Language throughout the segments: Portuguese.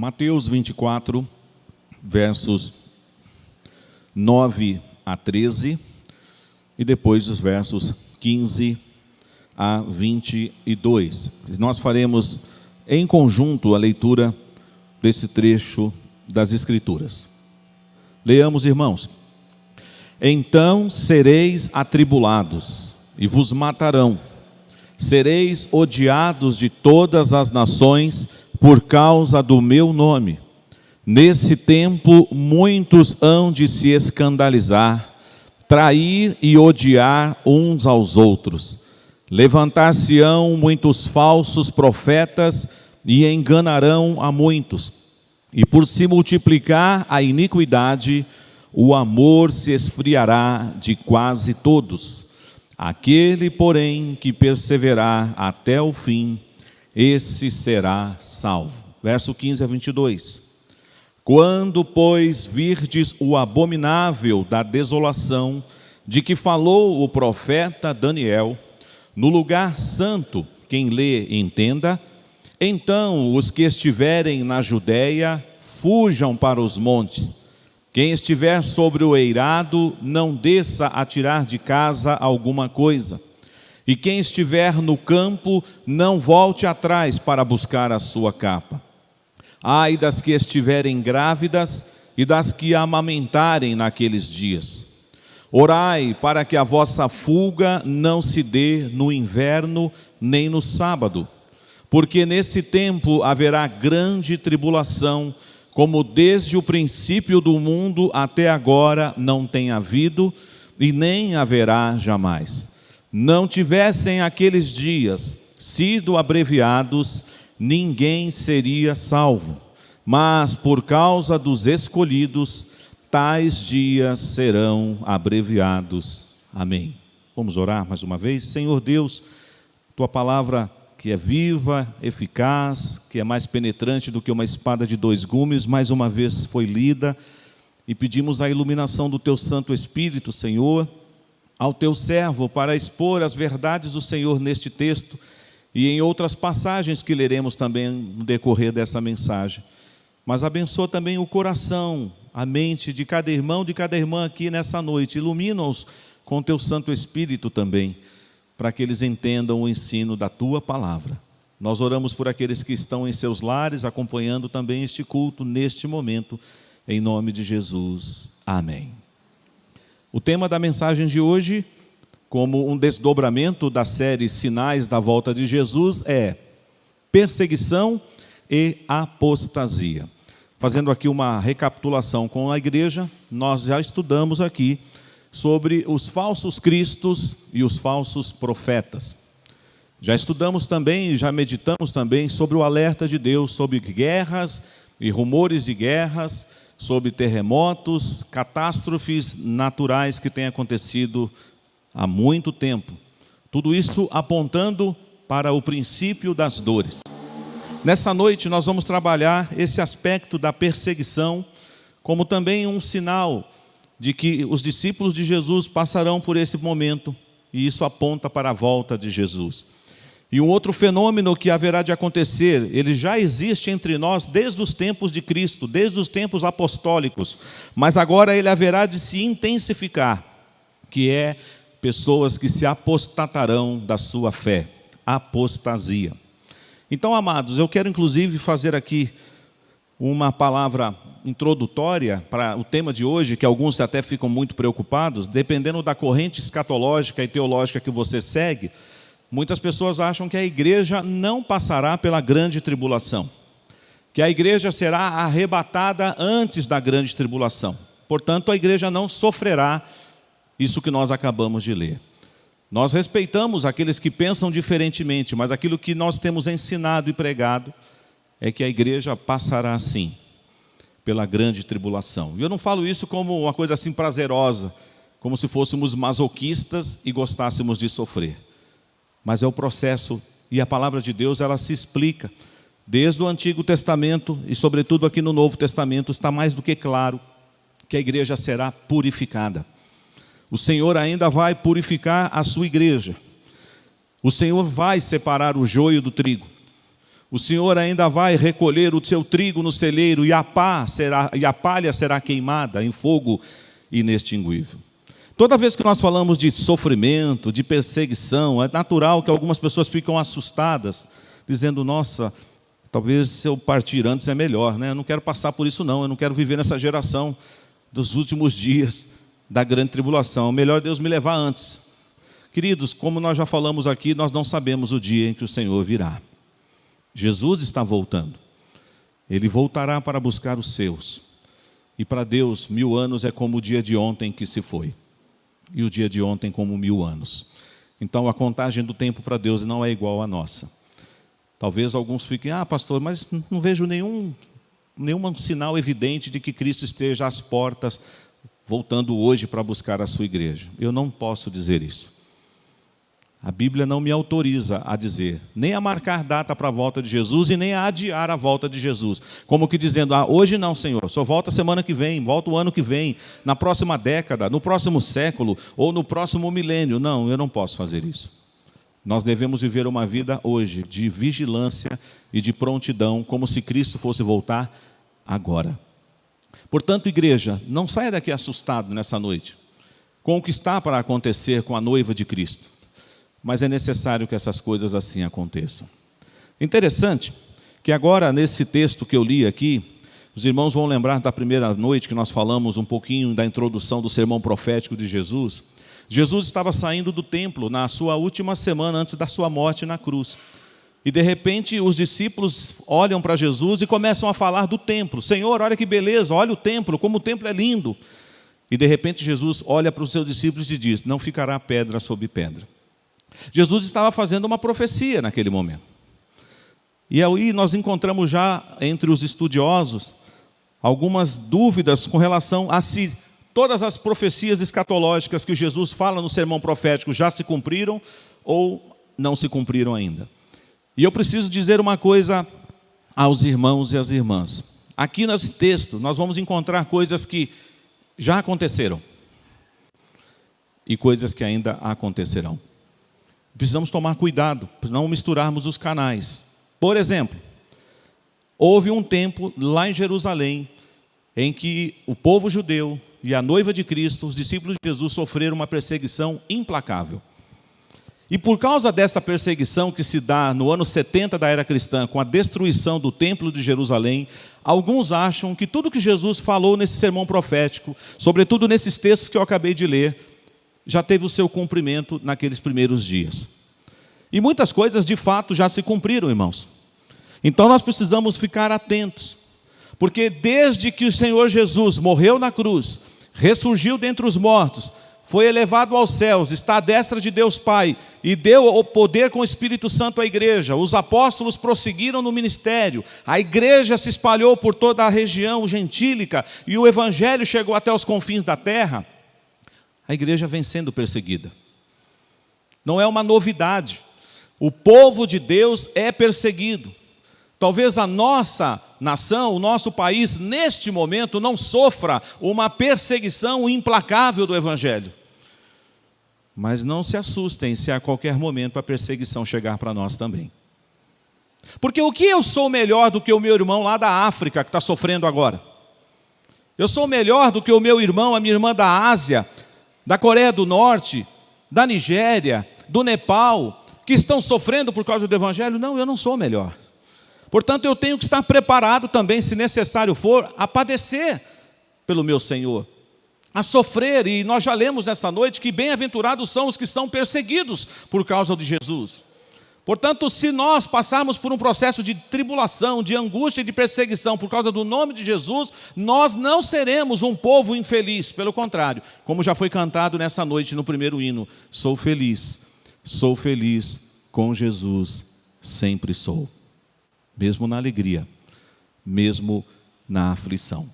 Mateus 24, versos 9 a 13, e depois os versos 15 a 22. Nós faremos em conjunto a leitura desse trecho das Escrituras. Leamos, irmãos. Então sereis atribulados, e vos matarão. Sereis odiados de todas as nações por causa do meu nome. Nesse tempo muitos hão de se escandalizar, trair e odiar uns aos outros. Levantar-se-ão muitos falsos profetas e enganarão a muitos. E por se multiplicar a iniquidade, o amor se esfriará de quase todos. Aquele, porém, que perseverar até o fim, esse será salvo. Verso 15 a 22. Quando, pois, virdes o abominável da desolação, de que falou o profeta Daniel, no lugar santo, quem lê entenda, então os que estiverem na Judéia, fujam para os montes. Quem estiver sobre o eirado, não desça a tirar de casa alguma coisa. E quem estiver no campo, não volte atrás para buscar a sua capa. Ai das que estiverem grávidas e das que amamentarem naqueles dias. Orai para que a vossa fuga não se dê no inverno nem no sábado, porque nesse tempo haverá grande tribulação, como desde o princípio do mundo até agora não tem havido e nem haverá jamais. Não tivessem aqueles dias sido abreviados, ninguém seria salvo, mas por causa dos escolhidos, tais dias serão abreviados. Amém. Vamos orar mais uma vez. Senhor Deus, Tua palavra que é viva, eficaz, que é mais penetrante do que uma espada de dois gumes, mais uma vez foi lida, e pedimos a iluminação do Teu Santo Espírito, Senhor, ao Teu servo, para expor as verdades do Senhor neste texto, e em outras passagens que leremos também no decorrer dessa mensagem. Mas abençoa também o coração, a mente de cada irmão, de cada irmã aqui nessa noite. Ilumina-os com Teu Santo Espírito também, para que eles entendam o ensino da Tua palavra. Nós oramos por aqueles que estão em seus lares, acompanhando também este culto neste momento, em nome de Jesus. Amém. O tema da mensagem de hoje, como um desdobramento da série Sinais da Volta de Jesus, é perseguição e apostasia. Fazendo aqui uma recapitulação com a igreja, nós já estudamos aqui sobre os falsos cristos e os falsos profetas. Já estudamos também, já meditamos também sobre o alerta de Deus, sobre guerras e rumores de guerras, sobre terremotos, catástrofes naturais que têm acontecido há muito tempo. Tudo isso apontando para o princípio das dores. Nessa noite nós vamos trabalhar esse aspecto da perseguição como também um sinal de que os discípulos de Jesus passarão por esse momento, e isso aponta para a volta de Jesus. E um outro fenômeno que haverá de acontecer, ele já existe entre nós desde os tempos de Cristo, desde os tempos apostólicos, mas agora ele haverá de se intensificar, que é pessoas que se apostatarão da sua fé, apostasia. Então, amados, eu quero inclusive fazer aqui uma palavra introdutória para o tema de hoje, que alguns até ficam muito preocupados, dependendo da corrente escatológica e teológica que você segue, muitas pessoas acham que a igreja não passará pela grande tribulação, que a igreja será arrebatada antes da grande tribulação. Portanto, a igreja não sofrerá isso que nós acabamos de ler. Nós respeitamos aqueles que pensam diferentemente, mas aquilo que nós temos ensinado e pregado é que a igreja passará sim pela grande tribulação. E eu não falo isso como uma coisa assim prazerosa, como se fôssemos masoquistas e gostássemos de sofrer. Mas é o processo, e a palavra de Deus, ela se explica. Desde o Antigo Testamento e sobretudo aqui no Novo Testamento, está mais do que claro que a igreja será purificada. O Senhor ainda vai purificar a sua igreja. O Senhor vai separar o joio do trigo. O Senhor ainda vai recolher o seu trigo no celeiro, e a palha será queimada em fogo inextinguível. Toda vez que nós falamos de sofrimento, de perseguição, é natural que algumas pessoas ficam assustadas, dizendo: nossa, talvez se eu partir antes é melhor, né? Eu não quero passar por isso não, eu não quero viver nessa geração dos últimos dias da grande tribulação, melhor Deus me levar antes. Queridos, como nós já falamos aqui, nós não sabemos o dia em que o Senhor virá. Jesus está voltando. Ele voltará para buscar os seus. E para Deus, 1000 anos é como o dia de ontem que se foi. E o dia de ontem como 1000 anos. Então a contagem do tempo para Deus não é igual à nossa. Talvez alguns fiquem: pastor, mas não vejo nenhum sinal evidente de que Cristo esteja às portas, voltando hoje para buscar a sua igreja. Eu não posso dizer isso. A Bíblia não me autoriza a dizer, nem a marcar data para a volta de Jesus e nem a adiar a volta de Jesus. Como que dizendo: hoje não, Senhor, só volta semana que vem, volta o ano que vem, na próxima década, no próximo século ou no próximo milênio. Não, eu não posso fazer isso. Nós devemos viver uma vida hoje de vigilância e de prontidão, como se Cristo fosse voltar agora. Portanto, igreja, não saia daqui assustado nessa noite com o que está para acontecer com a noiva de Cristo. Mas é necessário que essas coisas assim aconteçam. Interessante que agora, nesse texto que eu li aqui, os irmãos vão lembrar da primeira noite que nós falamos um pouquinho da introdução do sermão profético de Jesus. Jesus estava saindo do templo na sua última semana antes da sua morte na cruz. E de repente os discípulos olham para Jesus e começam a falar do templo. Senhor, olha que beleza, olha o templo, como o templo é lindo. E de repente Jesus olha para os seus discípulos e diz: não ficará pedra sobre pedra. Jesus estava fazendo uma profecia naquele momento. E aí nós encontramos já entre os estudiosos algumas dúvidas com relação a se todas as profecias escatológicas que Jesus fala no sermão profético já se cumpriram ou não se cumpriram ainda. E eu preciso dizer uma coisa aos irmãos e às irmãs. Aqui nesse texto nós vamos encontrar coisas que já aconteceram e coisas que ainda acontecerão. Precisamos tomar cuidado para não misturarmos os canais. Por exemplo, houve um tempo lá em Jerusalém em que o povo judeu e a noiva de Cristo, os discípulos de Jesus, sofreram uma perseguição implacável. E por causa desta perseguição que se dá no ano 70 da era cristã, com a destruição do templo de Jerusalém, alguns acham que tudo que Jesus falou nesse sermão profético, sobretudo nesses textos que eu acabei de ler, já teve o seu cumprimento naqueles primeiros dias. E muitas coisas de fato já se cumpriram, irmãos. Então nós precisamos ficar atentos, porque desde que o Senhor Jesus morreu na cruz, ressurgiu dentre os mortos, foi elevado aos céus, está à destra de Deus Pai, e deu o poder com o Espírito Santo à igreja, os apóstolos prosseguiram no ministério, a igreja se espalhou por toda a região gentílica, e o evangelho chegou até os confins da terra. A igreja vem sendo perseguida. Não é uma novidade. O povo de Deus é perseguido. Talvez a nossa nação, o nosso país, neste momento, não sofra uma perseguição implacável do evangelho. Mas não se assustem se a qualquer momento a perseguição chegar para nós também. Porque o que eu sou melhor do que o meu irmão lá da África que está sofrendo agora? Eu sou melhor do que o meu irmão, a minha irmã da Ásia, da Coreia do Norte, da Nigéria, do Nepal, que estão sofrendo por causa do evangelho? Não, eu não sou melhor. Portanto, eu tenho que estar preparado também, se necessário for, a padecer pelo meu Senhor, a sofrer. E nós já lemos nessa noite que bem-aventurados são os que são perseguidos por causa de Jesus. Portanto, se nós passarmos por um processo de tribulação, de angústia e de perseguição por causa do nome de Jesus, nós não seremos um povo infeliz. Pelo contrário, como já foi cantado nessa noite no primeiro hino: sou feliz com Jesus, sempre sou. Mesmo na alegria, mesmo na aflição.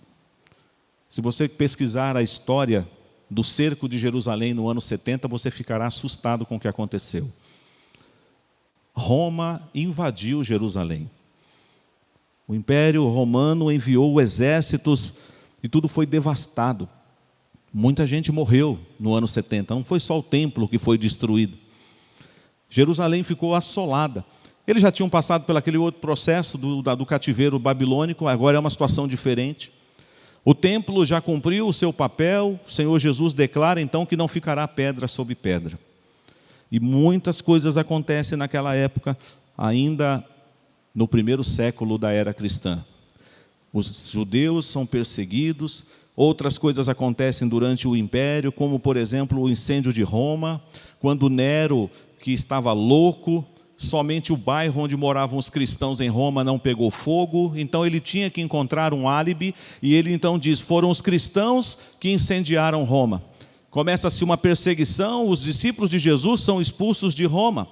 Se você pesquisar a história do cerco de Jerusalém no ano 70, você ficará assustado com o que aconteceu. Roma invadiu Jerusalém. O Império Romano enviou exércitos e tudo foi devastado. Muita gente morreu no ano 70, não foi só o templo que foi destruído. Jerusalém ficou assolada. Eles já tinham passado por aquele outro processo do cativeiro babilônico, agora é uma situação diferente. O templo já cumpriu o seu papel, o Senhor Jesus declara então que não ficará pedra sobre pedra. E muitas coisas acontecem naquela época, ainda no primeiro século da era cristã. Os judeus são perseguidos, outras coisas acontecem durante o Império, como por exemplo o incêndio de Roma, quando Nero, que estava louco, somente o bairro onde moravam os cristãos em Roma não pegou fogo, então ele tinha que encontrar um álibi, e ele então diz, foram os cristãos que incendiaram Roma. Começa-se uma perseguição, os discípulos de Jesus são expulsos de Roma.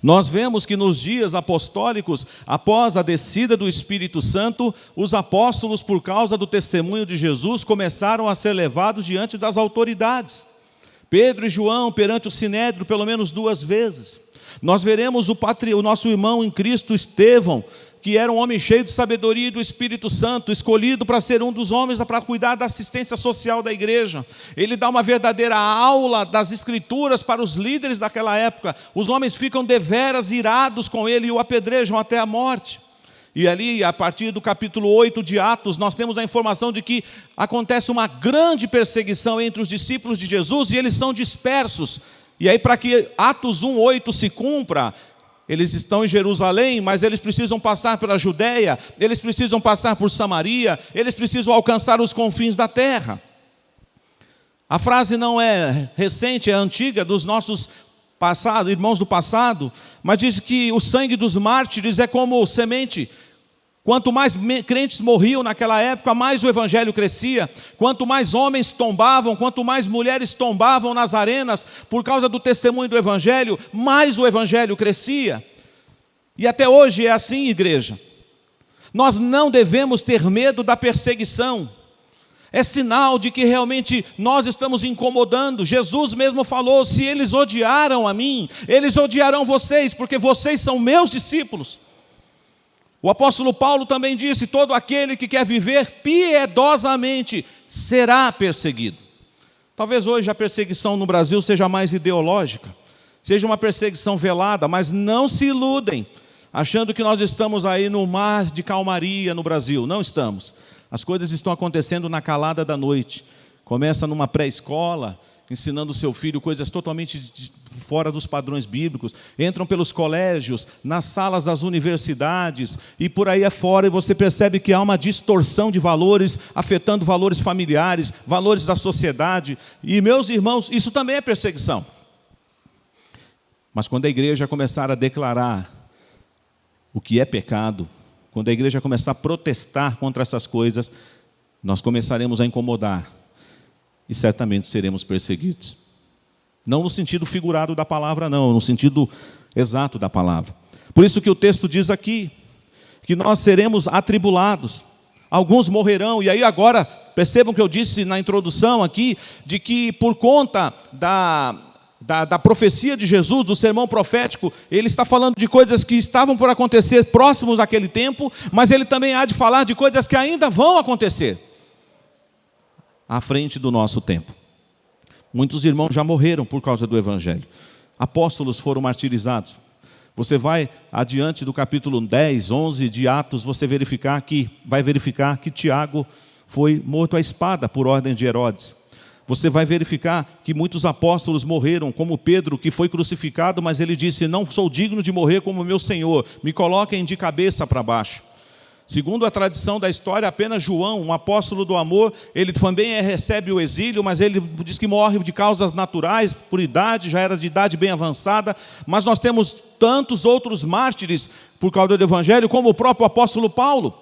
Nós vemos que nos dias apostólicos, após a descida do Espírito Santo, os apóstolos, por causa do testemunho de Jesus, começaram a ser levados diante das autoridades. Pedro e João perante o Sinédrio pelo menos 2 vezes. Nós veremos o nosso irmão em Cristo, Estevão, que era um homem cheio de sabedoria e do Espírito Santo, escolhido para ser um dos homens para cuidar da assistência social da igreja. Ele dá uma verdadeira aula das Escrituras para os líderes daquela época. Os homens ficam deveras irados com ele e o apedrejam até a morte. E ali, a partir do capítulo 8 de Atos, nós temos a informação de que acontece uma grande perseguição entre os discípulos de Jesus e eles são dispersos. E aí, para que Atos 1:8 se cumpra, eles estão em Jerusalém, mas eles precisam passar pela Judéia, eles precisam passar por Samaria, eles precisam alcançar os confins da terra. A frase não é recente, é antiga, dos nossos irmãos do passado, mas diz que o sangue dos mártires é como semente. Quanto mais crentes morriam naquela época, mais o evangelho crescia. Quanto mais homens tombavam, quanto mais mulheres tombavam nas arenas, por causa do testemunho do evangelho, mais o evangelho crescia. E até hoje é assim, igreja. Nós não devemos ter medo da perseguição. É sinal de que realmente nós estamos incomodando. Jesus mesmo falou, se eles odiaram a mim, eles odiarão vocês, porque vocês são meus discípulos. O apóstolo Paulo também disse, todo aquele que quer viver piedosamente será perseguido. Talvez hoje a perseguição no Brasil seja mais ideológica, seja uma perseguição velada, mas não se iludem, achando que nós estamos aí no mar de calmaria no Brasil. Não estamos. As coisas estão acontecendo na calada da noite. Começa numa pré-escola, ensinando o seu filho coisas totalmente fora dos padrões bíblicos, entram pelos colégios, nas salas das universidades e por aí afora, e você percebe que há uma distorção de valores, afetando valores familiares, valores da sociedade. E meus irmãos, isso também é perseguição. Mas quando a igreja começar a declarar o que é pecado, quando a igreja começar a protestar contra essas coisas, nós começaremos a incomodar e certamente seremos perseguidos. Não no sentido figurado da palavra, não, no sentido exato da palavra. Por isso que o texto diz aqui, que nós seremos atribulados, alguns morrerão. E aí agora, percebam que eu disse na introdução aqui, de que por conta da profecia de Jesus, do sermão profético, ele está falando de coisas que estavam por acontecer próximos daquele tempo, mas ele também há de falar de coisas que ainda vão acontecer à frente do nosso tempo. Muitos irmãos já morreram por causa do evangelho. Apóstolos foram martirizados. Você vai adiante do capítulo 10, 11 de Atos, você vai verificar que Tiago foi morto à espada por ordem de Herodes. Você vai verificar que muitos apóstolos morreram, como Pedro, que foi crucificado, mas ele disse, não sou digno de morrer como meu Senhor, me coloquem de cabeça para baixo. Segundo a tradição da história, apenas João, um apóstolo do amor, ele também recebe o exílio, mas ele diz que morre de causas naturais, por idade, já era de idade bem avançada. Mas nós temos tantos outros mártires por causa do evangelho, como o próprio apóstolo Paulo,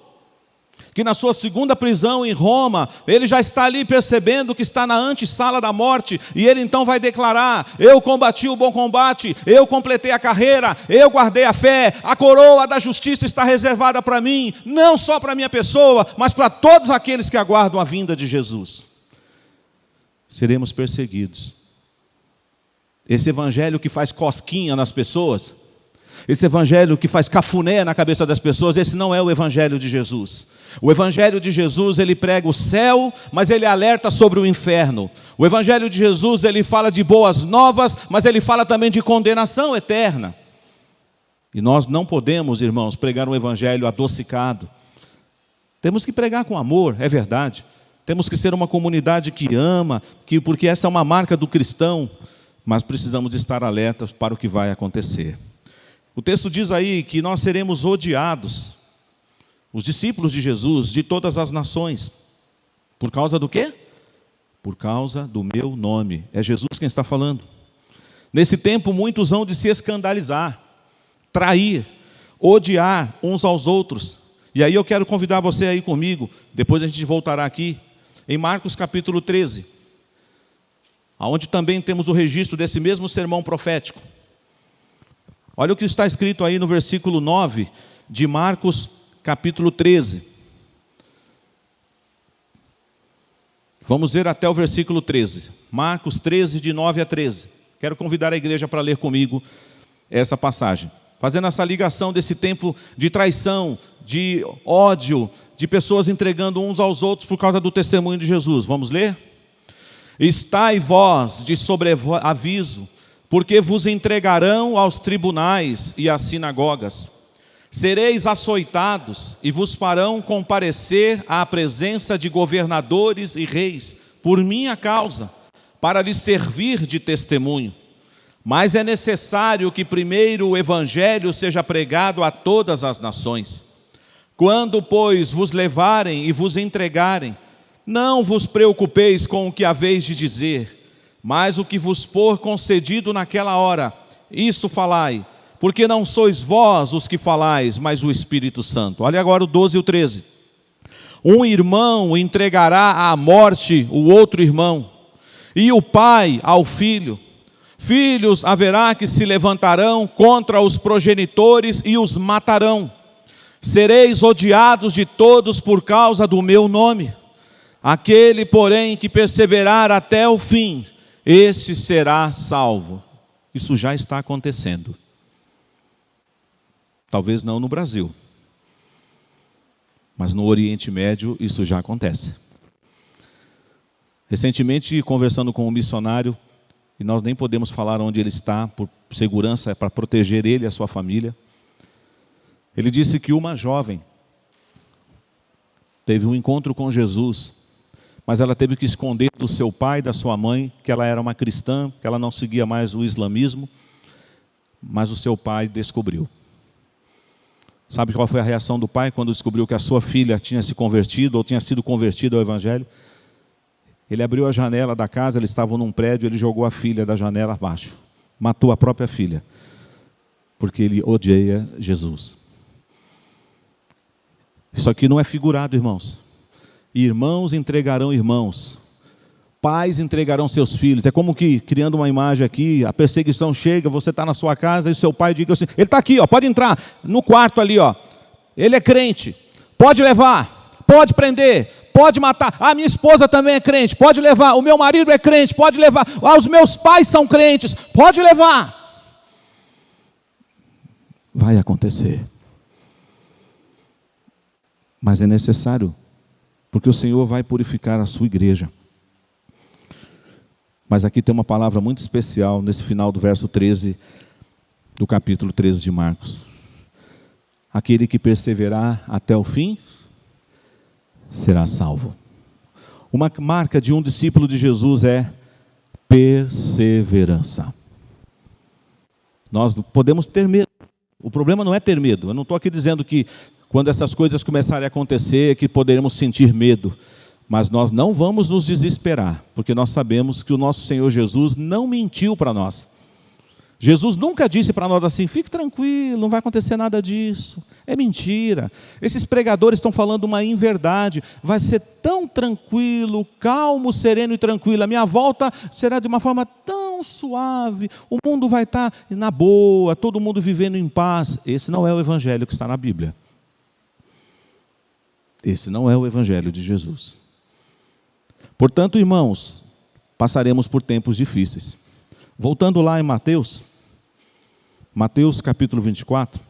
que na sua segunda prisão em Roma, ele já está ali percebendo que está na antessala da morte, e ele então vai declarar, eu combati o bom combate, eu completei a carreira, eu guardei a fé, a coroa da justiça está reservada para mim, não só para a minha pessoa, mas para todos aqueles que aguardam a vinda de Jesus. Seremos perseguidos. Esse evangelho que faz cosquinha nas pessoas, esse evangelho que faz cafuné na cabeça das pessoas, esse não é o evangelho de Jesus. O evangelho de Jesus, ele prega o céu, mas ele alerta sobre o inferno. O evangelho de Jesus, ele fala de boas novas, mas ele fala também de condenação eterna. E nós não podemos, irmãos, pregar um evangelho adocicado. Temos que pregar com amor, é verdade. Temos que ser uma comunidade que ama, porque essa é uma marca do cristão, mas precisamos estar alertas para o que vai acontecer. O texto diz aí que nós seremos odiados, os discípulos de Jesus, de todas as nações. Por causa do quê? Por causa do meu nome. É Jesus quem está falando. Nesse tempo, muitos hão de se escandalizar, trair, odiar uns aos outros. E aí eu quero convidar você a ir comigo, depois a gente voltará aqui, em Marcos capítulo 13, onde também temos o registro desse mesmo sermão profético. Olha o que está escrito aí no versículo 9 de Marcos capítulo 13. Vamos ver até o versículo 13. Marcos 13, de 9 a 13. Quero convidar a igreja para ler comigo essa passagem, fazendo essa ligação desse tempo de traição, de ódio, de pessoas entregando uns aos outros por causa do testemunho de Jesus. Vamos ler? Estai vós de sobreaviso, porque vos entregarão aos tribunais e às sinagogas. Sereis açoitados e vos farão comparecer à presença de governadores e reis, por minha causa, para lhes servir de testemunho. Mas é necessário que primeiro o evangelho seja pregado a todas as nações. Quando, pois, vos levarem e vos entregarem, não vos preocupeis com o que haveis de dizer, mas o que vos for concedido naquela hora, isto falai, porque não sois vós os que falais, mas o Espírito Santo. Olha agora o 12 e o 13. Um irmão entregará à morte o outro irmão, e o pai ao filho. Filhos haverá que se levantarão contra os progenitores e os matarão. Sereis odiados de todos por causa do meu nome. Aquele, porém, que perseverar até o fim, este será salvo. Isso já está acontecendo. Talvez não no Brasil, mas no Oriente Médio isso já acontece. Recentemente, conversando com um missionário, e nós nem podemos falar onde ele está, por segurança, é para proteger ele e a sua família. Ele disse que uma jovem teve um encontro com Jesus, mas ela teve que esconder do seu pai e da sua mãe que ela era uma cristã, que ela não seguia mais o islamismo, mas o seu pai descobriu. Sabe qual foi a reação do pai quando descobriu que a sua filha tinha se convertido ou tinha sido convertida ao evangelho? Ele abriu a janela da casa, eles estavam num prédio, ele jogou a filha da janela abaixo. Matou a própria filha, porque ele odeia Jesus. Isso aqui não é figurado, irmãos. Irmãos entregarão irmãos. Pais entregarão seus filhos. É como que, criando uma imagem aqui, a perseguição chega, você está na sua casa e seu pai diga assim, ele está aqui, ó, pode entrar, no quarto ali, ó. Ele é crente, pode levar, pode prender, pode matar. A minha esposa também é crente, pode levar. O meu marido é crente, pode levar. Os meus pais são crentes, pode levar. Vai acontecer. Mas é necessário, porque o Senhor vai purificar a sua igreja. Mas aqui tem uma palavra muito especial nesse final do verso 13 do capítulo 13 de Marcos. Aquele que perseverar até o fim será salvo. Uma marca de um discípulo de Jesus é perseverança. Nós podemos ter medo. O problema não é ter medo. Eu não estou aqui dizendo que quando essas coisas começarem a acontecer, que poderemos sentir medo. Mas nós não vamos nos desesperar, porque nós sabemos que o nosso Senhor Jesus não mentiu para nós. Jesus nunca disse para nós assim, fique tranquilo, não vai acontecer nada disso. É mentira. Esses pregadores estão falando uma inverdade. Vai ser tão tranquilo, calmo, sereno e tranquilo. A minha volta será de uma forma tão suave. O mundo vai estar na boa, todo mundo vivendo em paz. Esse não é o evangelho que está na Bíblia. Esse não é o evangelho de Jesus. Portanto, irmãos, passaremos por tempos difíceis. Voltando lá em Mateus capítulo 24,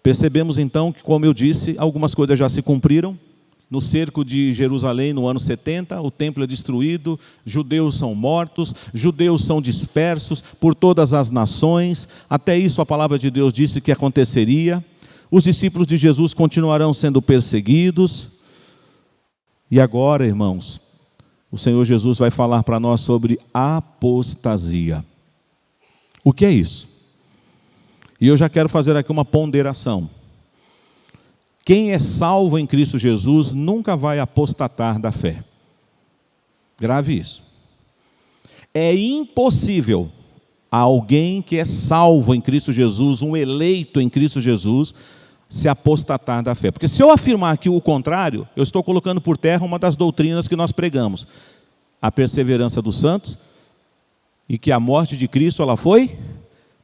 percebemos então que, como eu disse, algumas coisas já se cumpriram, no cerco de Jerusalém no ano 70, o templo é destruído, judeus são mortos, judeus são dispersos por todas as nações. Até isso a palavra de Deus disse que aconteceria. Os discípulos de Jesus continuarão sendo perseguidos. E agora, irmãos, o Senhor Jesus vai falar para nós sobre apostasia. O que é isso? E eu já quero fazer aqui uma ponderação. Quem é salvo em Cristo Jesus nunca vai apostatar da fé. Grave isso. É impossível alguém que é salvo em Cristo Jesus, um eleito em Cristo Jesus, se apostatar da fé. Porque se eu afirmar aqui o contrário, eu estou colocando por terra uma das doutrinas que nós pregamos. A perseverança dos santos e que a morte de Cristo ela foi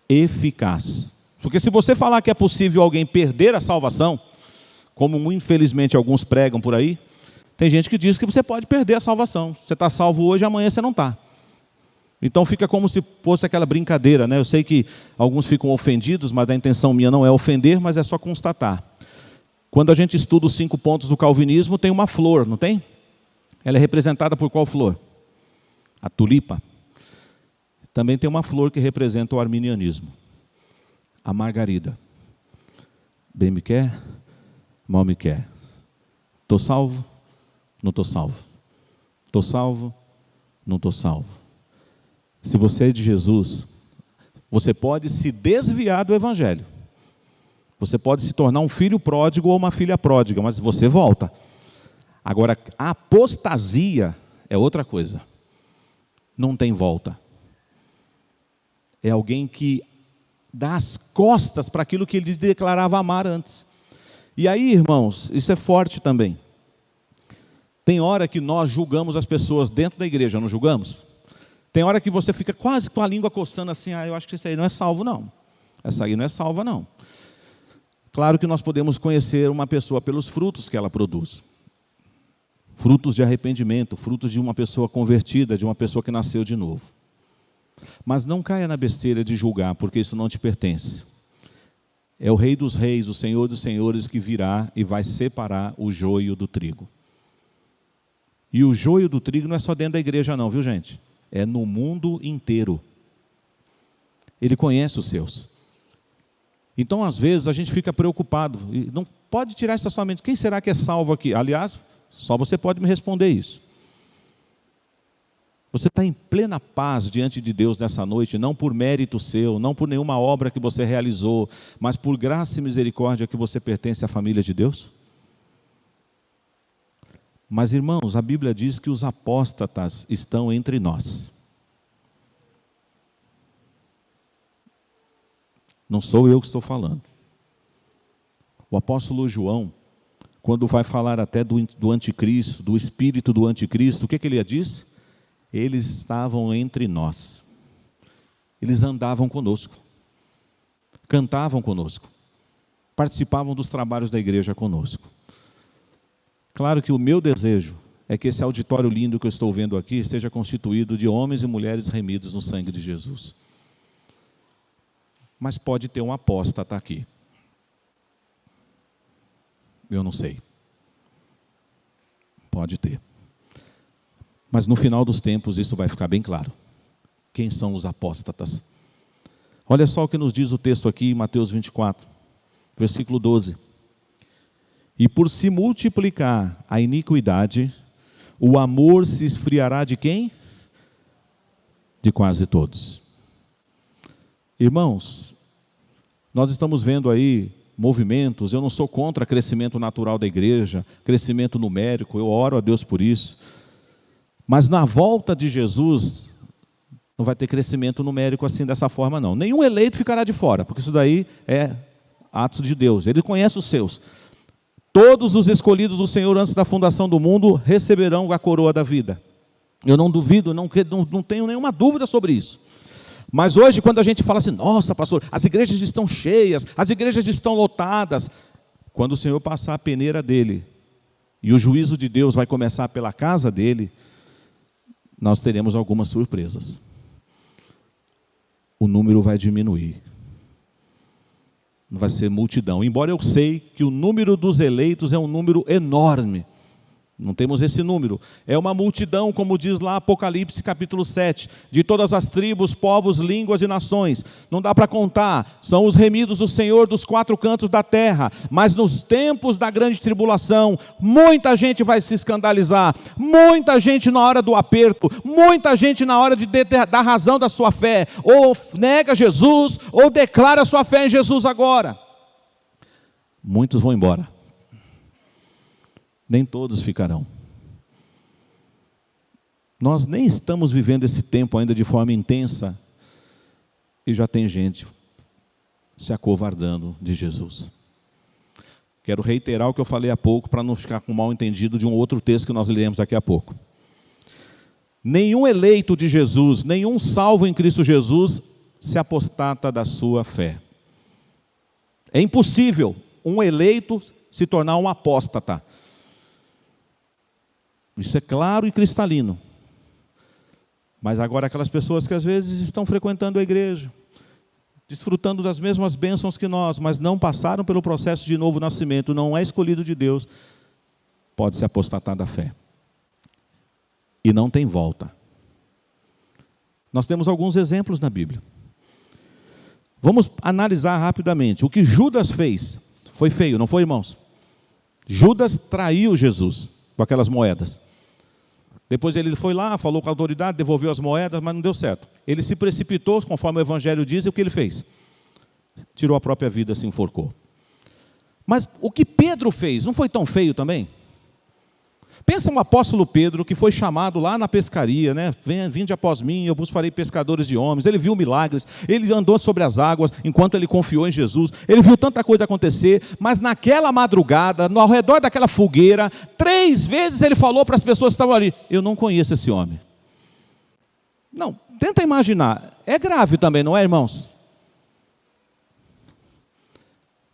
eficaz. Porque se você falar que é possível alguém perder a salvação, como infelizmente alguns pregam por aí, tem gente que diz que você pode perder a salvação. Você está salvo hoje, amanhã você não está. Então fica como se fosse aquela brincadeira, né? Eu sei que alguns ficam ofendidos, mas a intenção minha não é ofender, mas é só constatar. Quando a gente estuda os 5 pontos do calvinismo, tem uma flor, não tem? Ela é representada por qual flor? A tulipa. Também tem uma flor que representa o arminianismo. A margarida. Bem me quer, mal me quer. Estou salvo, não estou salvo. Estou salvo, não estou salvo. Se você é de Jesus, você pode se desviar do Evangelho. Você pode se tornar um filho pródigo ou uma filha pródiga, mas você volta. Agora, a apostasia é outra coisa. Não tem volta. É alguém que dá as costas para aquilo que ele declarava amar antes. E aí, irmãos, isso é forte também. Tem hora que nós julgamos as pessoas dentro da igreja, não julgamos? Tem hora que você fica quase com a língua coçando assim, eu acho que isso aí não é salvo não. Essa aí não é salva não. Claro que nós podemos conhecer uma pessoa pelos frutos que ela produz. Frutos de arrependimento, frutos de uma pessoa convertida, de uma pessoa que nasceu de novo. Mas não caia na besteira de julgar, porque isso não te pertence. É o Rei dos Reis, o Senhor dos Senhores que virá e vai separar o joio do trigo. E o joio do trigo não é só dentro da igreja não, viu gente? É no mundo inteiro. Ele conhece os seus. Então, às vezes, a gente fica preocupado. E não pode tirar essa sua mente. Quem será que é salvo aqui? Aliás, só você pode me responder isso. Você está em plena paz diante de Deus nessa noite, não por mérito seu, não por nenhuma obra que você realizou, mas por graça e misericórdia que você pertence à família de Deus? Mas, irmãos, a Bíblia diz que os apóstatas estão entre nós. Não sou eu que estou falando. O apóstolo João, quando vai falar até do anticristo, do espírito do anticristo, o que ele diz? Eles estavam entre nós. Eles andavam conosco. Cantavam conosco. Participavam dos trabalhos da igreja conosco. Claro que o meu desejo é que esse auditório lindo que eu estou vendo aqui esteja constituído de homens e mulheres remidos no sangue de Jesus. Mas pode ter um apóstata aqui. Eu não sei. Pode ter. Mas no final dos tempos isso vai ficar bem claro. Quem são os apóstatas? Olha só o que nos diz o texto aqui em Mateus 24, versículo 12. E por se multiplicar a iniquidade, o amor se esfriará de quem? De quase todos. Irmãos, nós estamos vendo aí movimentos, eu não sou contra crescimento natural da igreja, crescimento numérico, eu oro a Deus por isso. Mas na volta de Jesus, não vai ter crescimento numérico assim dessa forma não. Nenhum eleito ficará de fora, porque isso daí é atos de Deus, Ele conhece os seus. Todos os escolhidos do Senhor antes da fundação do mundo receberão a coroa da vida. Eu não duvido, não tenho nenhuma dúvida sobre isso. Mas hoje, quando a gente fala assim, nossa pastor, as igrejas estão cheias, as igrejas estão lotadas. Quando o Senhor passar a peneira dele, e o juízo de Deus vai começar pela casa dele, nós teremos algumas surpresas. O número vai diminuir. Não vai ser multidão. Embora eu sei que o número dos eleitos é um número enorme. Não temos esse número. É uma multidão, como diz lá Apocalipse capítulo 7, de todas as tribos, povos, línguas e nações. Não dá para contar. São os remidos do Senhor dos 4 cantos da terra. Mas nos tempos da grande tribulação, muita gente vai se escandalizar. Muita gente na hora do aperto. Muita gente na hora de dar razão da sua fé. Ou nega Jesus, ou declara sua fé em Jesus agora. Muitos vão embora. Nem todos ficarão. Nós nem estamos vivendo esse tempo ainda de forma intensa e já tem gente se acovardando de Jesus. Quero reiterar o que eu falei há pouco para não ficar com mal entendido de um outro texto que nós leremos daqui a pouco. Nenhum eleito de Jesus, nenhum salvo em Cristo Jesus se apostata da sua fé. É impossível um eleito se tornar um apóstata. Isso é claro e cristalino. Mas agora aquelas pessoas que às vezes estão frequentando a igreja, desfrutando das mesmas bênçãos que nós, mas não passaram pelo processo de novo nascimento, não é escolhido de Deus, pode se apostatar da fé. E não tem volta. Nós temos alguns exemplos na Bíblia. Vamos analisar rapidamente. O que Judas fez foi feio, não foi, irmãos? Judas traiu Jesus com aquelas moedas. Depois ele foi lá, falou com a autoridade, devolveu as moedas, mas não deu certo. Ele se precipitou, conforme o Evangelho diz, e o que ele fez? Tirou a própria vida, se enforcou. Mas o que Pedro fez, não foi tão feio também? Pensa no apóstolo Pedro, que foi chamado lá na pescaria, né? Vinde após mim, eu vos farei pescadores de homens. Ele viu milagres, ele andou sobre as águas, enquanto ele confiou em Jesus. Ele viu tanta coisa acontecer, mas naquela madrugada, ao redor daquela fogueira, 3 vezes ele falou para as pessoas que estavam ali: eu não conheço esse homem. Não, tenta imaginar, é grave também, não é, irmãos?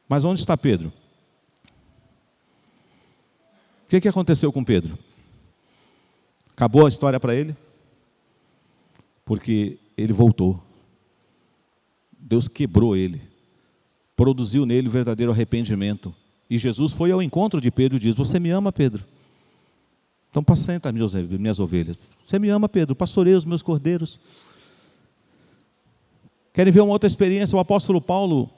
Mas onde está Pedro? O que aconteceu com Pedro? Acabou a história para ele? Porque ele voltou. Deus quebrou ele. Produziu nele o verdadeiro arrependimento. E Jesus foi ao encontro de Pedro e disse: você me ama, Pedro? Então apacenta minhas ovelhas. Você me ama, Pedro? Pastoreia os meus cordeiros. Querem ver uma outra experiência? O apóstolo Paulo,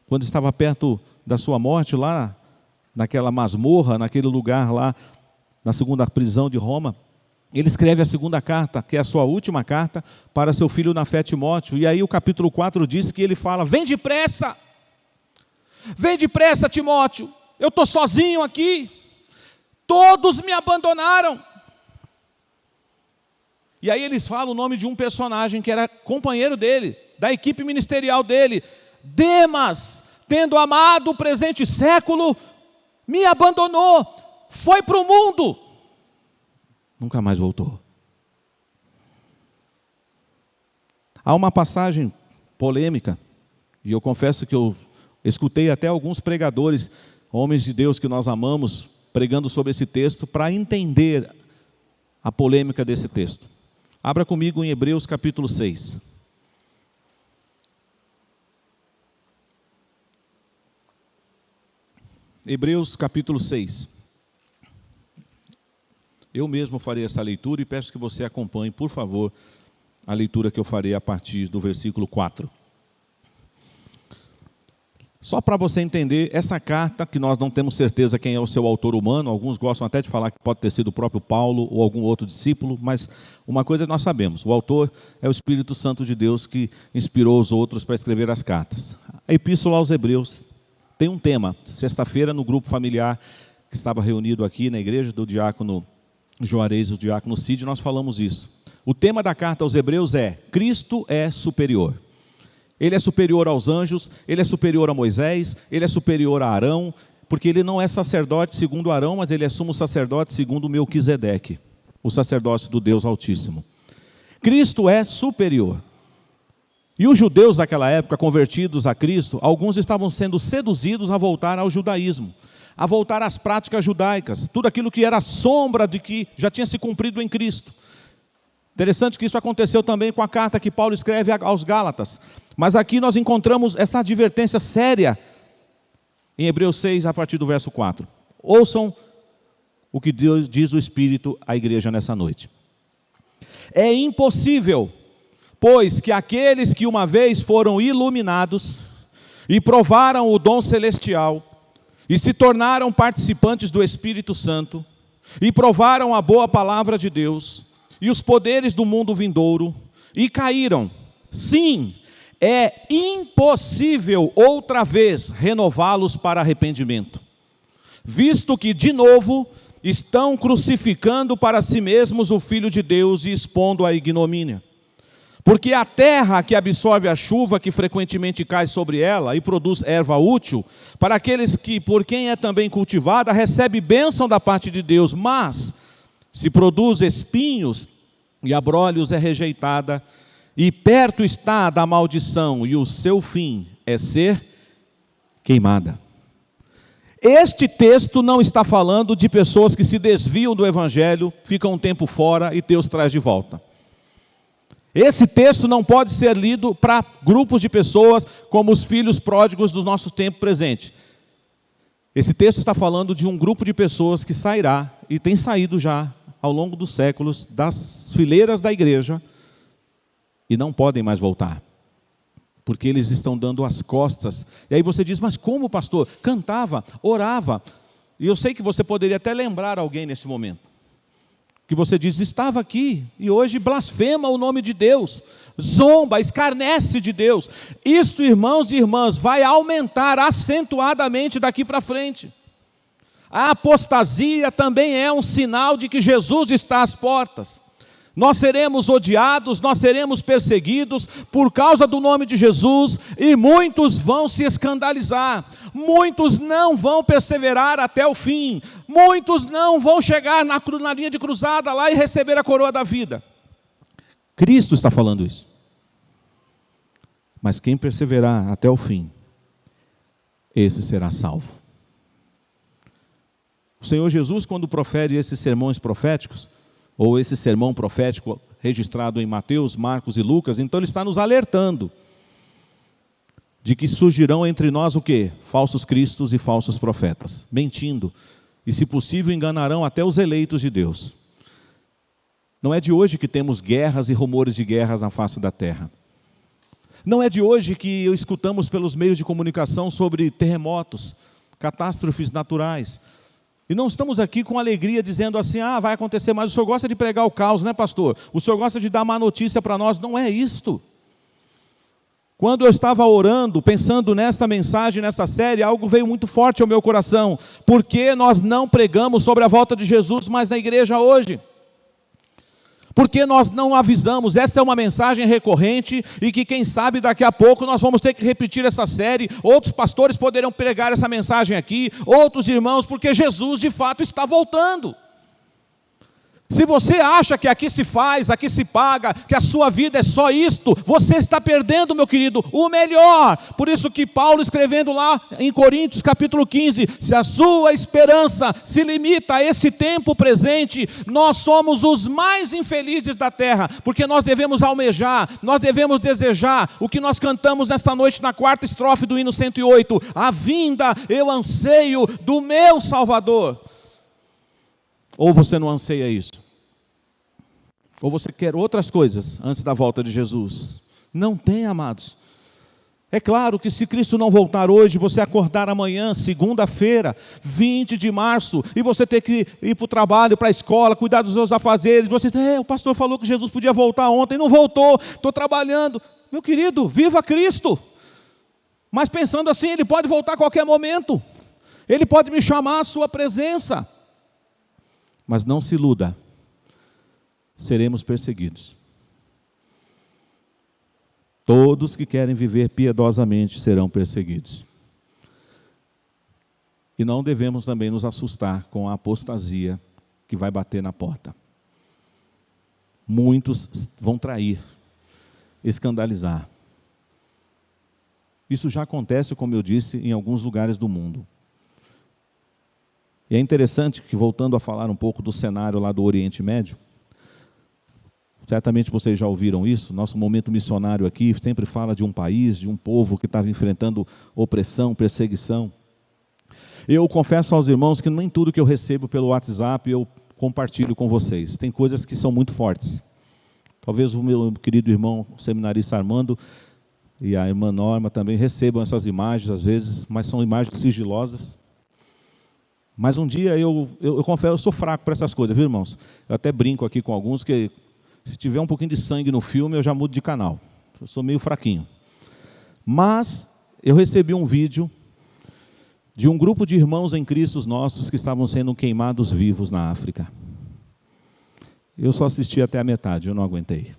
quando estava perto da sua morte lá, naquela masmorra, naquele lugar lá, na segunda prisão de Roma, ele escreve a segunda carta, que é a sua última carta, para seu filho na fé Timóteo. E aí o capítulo 4 diz que ele fala: vem depressa, Timóteo, eu estou sozinho aqui, todos me abandonaram. E aí eles falam o nome de um personagem que era companheiro dele, da equipe ministerial dele: Demas, tendo amado o presente século, me abandonou, foi para o mundo, nunca mais voltou. Há uma passagem polêmica, e eu confesso que eu escutei até alguns pregadores, homens de Deus que nós amamos, pregando sobre esse texto, para entender a polêmica desse texto. Abra comigo em Hebreus capítulo 6. Hebreus capítulo 6. Eu mesmo farei essa leitura e peço que você acompanhe, por favor, a leitura que eu farei a partir do versículo 4. Só para você entender, essa carta, que nós não temos certeza quem é o seu autor humano, alguns gostam até de falar que pode ter sido o próprio Paulo ou algum outro discípulo, mas uma coisa nós sabemos: o autor é o Espírito Santo de Deus que inspirou os outros para escrever as cartas. A Epístola aos Hebreus tem um tema. Sexta-feira, no grupo familiar que estava reunido aqui na igreja do diácono Juarez e do diácono Cid, nós falamos isso. O tema da carta aos Hebreus é: Cristo é superior. Ele é superior aos anjos, ele é superior a Moisés, ele é superior a Arão, porque ele não é sacerdote segundo Arão, mas ele é sumo sacerdote segundo Melquisedeque, o sacerdócio do Deus Altíssimo. Cristo é superior. E os judeus daquela época, convertidos a Cristo, alguns estavam sendo seduzidos a voltar ao judaísmo, a voltar às práticas judaicas, tudo aquilo que era sombra de que já tinha se cumprido em Cristo. Interessante que isso aconteceu também com a carta que Paulo escreve aos Gálatas. Mas aqui nós encontramos essa advertência séria em Hebreus 6, a partir do verso 4. Ouçam o que Deus diz o Espírito à igreja nessa noite. É impossível, pois, que aqueles que uma vez foram iluminados e provaram o dom celestial e se tornaram participantes do Espírito Santo e provaram a boa palavra de Deus e os poderes do mundo vindouro e caíram. Sim, é impossível outra vez renová-los para arrependimento, visto que de novo estão crucificando para si mesmos o Filho de Deus e expondo a ignomínia. Porque a terra que absorve a chuva que frequentemente cai sobre ela e produz erva útil, para aqueles que, por quem é também cultivada, recebe bênção da parte de Deus, mas se produz espinhos e abrolhos é rejeitada, e perto está da maldição, e o seu fim é ser queimada. Este texto não está falando de pessoas que se desviam do Evangelho, ficam um tempo fora e Deus traz de volta. Esse texto não pode ser lido para grupos de pessoas como os filhos pródigos do nosso tempo presente. Esse texto está falando de um grupo de pessoas que sairá, e tem saído já, ao longo dos séculos, das fileiras da igreja, e não podem mais voltar, porque eles estão dando as costas. E aí você diz, mas como, pastor? Cantava, orava, e eu sei que você poderia até lembrar alguém nesse momento, que você diz, estava aqui, e hoje blasfema o nome de Deus, zomba, escarnece de Deus. Isto, irmãos e irmãs, vai aumentar acentuadamente daqui para frente. A apostasia também é um sinal de que Jesus está às portas. Nós seremos odiados, nós seremos perseguidos por causa do nome de Jesus, e muitos vão se escandalizar, muitos não vão perseverar até o fim, muitos não vão chegar na linha de cruzada lá e receber a coroa da vida. Cristo está falando isso. Mas quem perseverar até o fim, esse será salvo. O Senhor Jesus, quando profere esses sermões proféticos, ou esse sermão profético registrado em Mateus, Marcos e Lucas, então ele está nos alertando de que surgirão entre nós o quê? Falsos cristos e falsos profetas, mentindo, e se possível enganarão até os eleitos de Deus. Não é de hoje que temos guerras e rumores de guerras na face da terra. Não é de hoje que escutamos pelos meios de comunicação sobre terremotos, catástrofes naturais. E não estamos aqui com alegria dizendo assim, vai acontecer, mas o senhor gosta de pregar o caos, né, pastor? O senhor gosta de dar má notícia para nós. Não é isto. Quando eu estava orando, pensando nesta mensagem, nessa série, algo veio muito forte ao meu coração. Por que nós não pregamos sobre a volta de Jesus mais na igreja hoje? Porque nós não avisamos. Essa é uma mensagem recorrente e que quem sabe daqui a pouco nós vamos ter que repetir essa série. Outros pastores poderão pregar essa mensagem aqui, outros irmãos, porque Jesus de fato está voltando. Se você acha que aqui se faz, aqui se paga, que a sua vida é só isto, você está perdendo, meu querido, o melhor. Por isso que Paulo, escrevendo lá em Coríntios capítulo 15, se a sua esperança se limita a esse tempo presente, nós somos os mais infelizes da terra, porque nós devemos almejar, nós devemos desejar o que nós cantamos nesta noite na quarta estrofe do hino 108, a vinda, eu anseio do meu Salvador. Ou você não anseia isso? Ou você quer outras coisas antes da volta de Jesus? Não tem, amados. É claro que se Cristo não voltar hoje, você acordar amanhã, segunda-feira, 20 de março, e você ter que ir para o trabalho, para a escola, cuidar dos seus afazeres, você o pastor falou que Jesus podia voltar ontem, não voltou, estou trabalhando. Meu querido, viva Cristo! Mas pensando assim, Ele pode voltar a qualquer momento, Ele pode me chamar à sua presença. Mas não se iluda, seremos perseguidos. Todos que querem viver piedosamente serão perseguidos. E não devemos também nos assustar com a apostasia que vai bater na porta. Muitos vão trair, escandalizar. Isso já acontece, como eu disse, em alguns lugares do mundo. E é interessante que, voltando a falar um pouco do cenário lá do Oriente Médio, certamente vocês já ouviram isso, nosso momento missionário aqui sempre fala de um país, de um povo que estava enfrentando opressão, perseguição. Eu confesso aos irmãos que nem tudo que eu recebo pelo WhatsApp eu compartilho com vocês. Tem coisas que são muito fortes. Talvez o meu querido irmão seminarista Armando e a irmã Norma também recebam essas imagens às vezes, mas são imagens sigilosas. Mas um dia eu confesso, eu sou fraco para essas coisas, viu, irmãos? Eu até brinco aqui com alguns que se tiver um pouquinho de sangue no filme, eu já mudo de canal. Eu sou meio fraquinho. Mas eu recebi um vídeo de um grupo de irmãos em Cristo nossos que estavam sendo queimados vivos na África. Eu só assisti até a metade, eu não aguentei.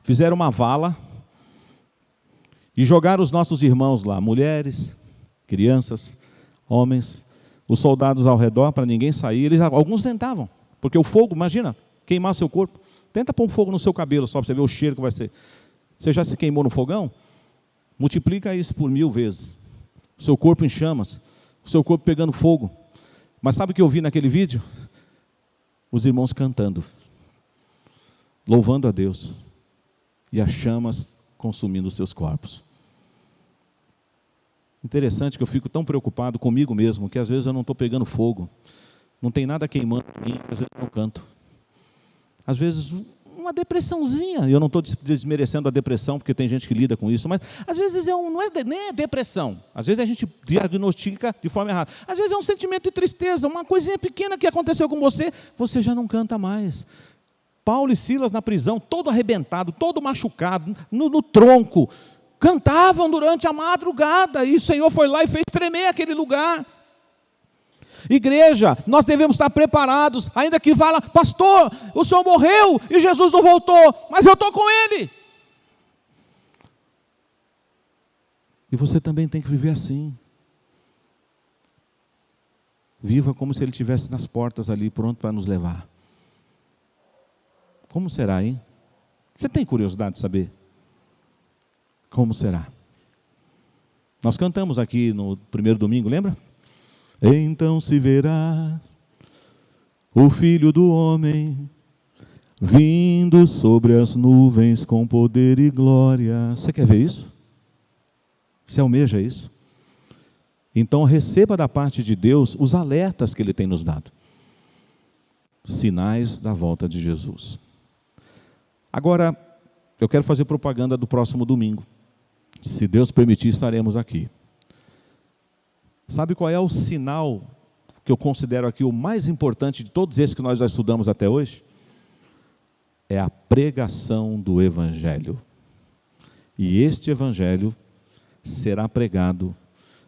Fizeram uma vala e jogaram os nossos irmãos lá, mulheres, crianças, homens, os soldados ao redor para ninguém sair. Alguns tentavam, porque o fogo, imagina, queimar seu corpo. Tenta pôr um fogo no seu cabelo só para você ver o cheiro que vai ser. Você já se queimou no fogão? Multiplica isso por 1000 vezes. O seu corpo em chamas, o seu corpo pegando fogo. Mas sabe o que eu vi naquele vídeo? Os irmãos cantando, louvando a Deus, e as chamas consumindo os seus corpos. Interessante que eu fico tão preocupado comigo mesmo, que às vezes eu não estou pegando fogo, não tem nada queimando em mim, às vezes eu não canto. Às vezes uma depressãozinha, eu não estou desmerecendo a depressão, porque tem gente que lida com isso, mas às vezes nem é depressão, às vezes a gente diagnostica de forma errada, às vezes é um sentimento de tristeza, uma coisinha pequena que aconteceu com você, você já não canta mais. Paulo e Silas na prisão, todo arrebentado, todo machucado, no tronco, cantavam durante a madrugada, e o Senhor foi lá e fez tremer aquele lugar. Igreja, nós devemos estar preparados, ainda que fala, pastor, o senhor morreu e Jesus não voltou, mas eu estou com ele. E você também tem que viver assim. Viva como se ele estivesse nas portas ali, pronto para nos levar. Como será, hein? Você tem curiosidade de saber? Como será? Nós cantamos aqui no primeiro domingo, lembra? Então se verá o Filho do Homem vindo sobre as nuvens com poder e glória. Você quer ver isso? Você almeja isso? Então receba da parte de Deus os alertas que Ele tem nos dado. Sinais da volta de Jesus. Agora, eu quero fazer propaganda do próximo domingo. Se Deus permitir, estaremos aqui. Sabe qual é o sinal que eu considero aqui o mais importante de todos esses que nós já estudamos até hoje? É a pregação do Evangelho. E este Evangelho será pregado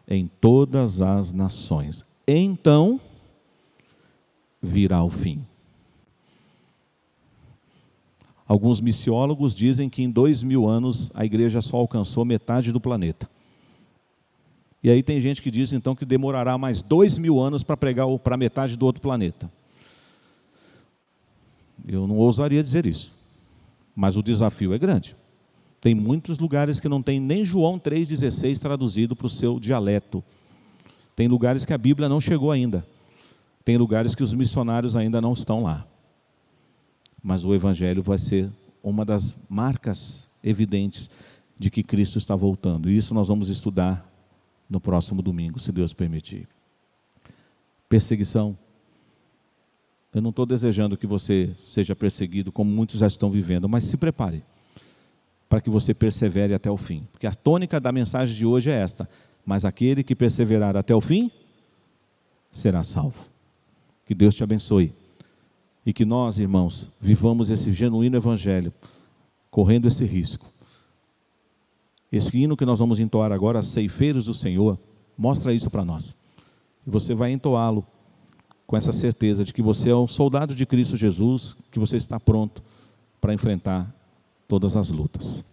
em todas as nações. Então, virá o fim. Alguns missiólogos dizem que em 2000 anos a igreja só alcançou metade do planeta. E aí tem gente que diz então que demorará mais 2000 anos para pregar para metade do outro planeta. Eu não ousaria dizer isso, mas o desafio é grande. Tem muitos lugares que não tem nem João 3,16 traduzido para o seu dialeto. Tem lugares que a Bíblia não chegou ainda. Tem lugares que os missionários ainda não estão lá. Mas o Evangelho vai ser uma das marcas evidentes de que Cristo está voltando. E isso nós vamos estudar no próximo domingo, se Deus permitir. Perseguição. Eu não estou desejando que você seja perseguido como muitos já estão vivendo, mas se prepare para que você persevere até o fim. Porque a tônica da mensagem de hoje é esta: mas aquele que perseverar até o fim, será salvo. Que Deus te abençoe. E que nós, irmãos, vivamos esse genuíno Evangelho, correndo esse risco. Esse hino que nós vamos entoar agora, Ceifeiros do Senhor, mostra isso para nós. E você vai entoá-lo com essa certeza de que você é um soldado de Cristo Jesus, que você está pronto para enfrentar todas as lutas.